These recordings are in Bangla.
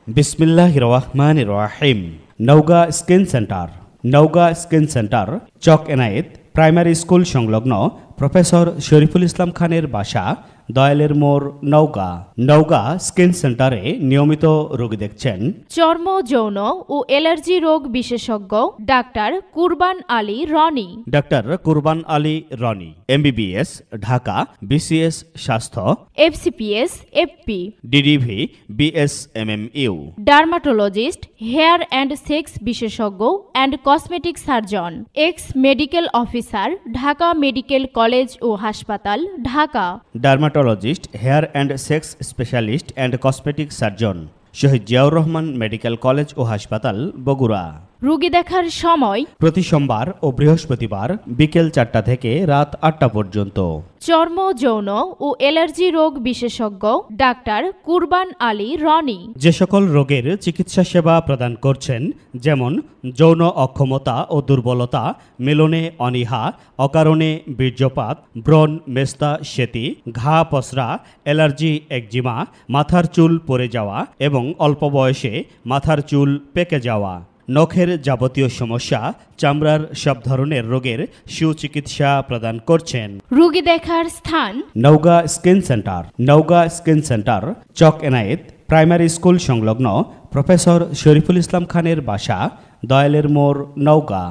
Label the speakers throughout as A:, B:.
A: বিসমিল্লাহির রহমানির রহিম। নওগাঁ স্কিন সেন্টার চক এনায়েত প্রাইমারি স্কুল সংলগ্ন প্রফেসর শরীফুল ইসলাম খানের বাসা, দয়ালের মোড়, নওগাঁ স্কিন সেন্টারে নিয়মিত রোগী দেখছেন
B: চর্ম, যৌন ও অ্যালার্জি রোগ বিশেষজ্ঞ doctor Kurban Ali Roni,
A: MBBS, Dhaka, BCS স্বাস্থ্য,
B: FCPS, FP,
A: DDV, BSMMU,
B: dermatologist, hair and sex বিশেষজ্ঞ and cosmetic surgeon, ex medical officer, Dhaka medical college ও হাসপাতাল, Dhaka.
A: Dermatologist, hair and sex specialist and cosmetic surgeon, Shahid Ziaur Rahman medical college ও হাসপাতাল, বগুড়া।
B: রোগী দেখার সময়
A: প্রতি সোমবার ও বৃহস্পতিবার বিকেল 4টা থেকে রাত 8টা পর্যন্ত।
B: চর্ম, যৌন ও অ্যালার্জি রোগ বিশেষজ্ঞ ডাক্তার কুরবান আলী রনি
A: যে সকল রোগের চিকিৎসা সেবা প্রদান করছেন, যেমন যৌন অক্ষমতা ও দুর্বলতা, মিলনে অনীহা, অকারণে বীর্যপাত, ব্রণ, মেস্তা, সেতি, ঘা, পসরা, অ্যালার্জি, একজিমা, মাথার চুল পড়ে যাওয়া এবং অল্প বয়সে মাথার চুল পেকে যাওয়া, নখের যাবতীয় সমস্যা, চামড়ার সব ধরনের রোগের সুচিকিৎসা প্রদান করছেন।
B: রোগী দেখার স্থান
A: নওগাঁ স্কিন সেন্টার চক এনায়েত প্রাইমারি স্কুল সংলগ্ন প্রফেসর শরীফুল ইসলাম খানের বাসা, দয়ালের মোড়, নওগাঁ।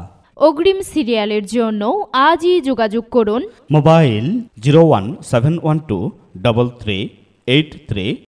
B: অগ্রিম সিরিয়ালের জন্য আজই যোগাযোগ করুন।
A: মোবাইল 017123383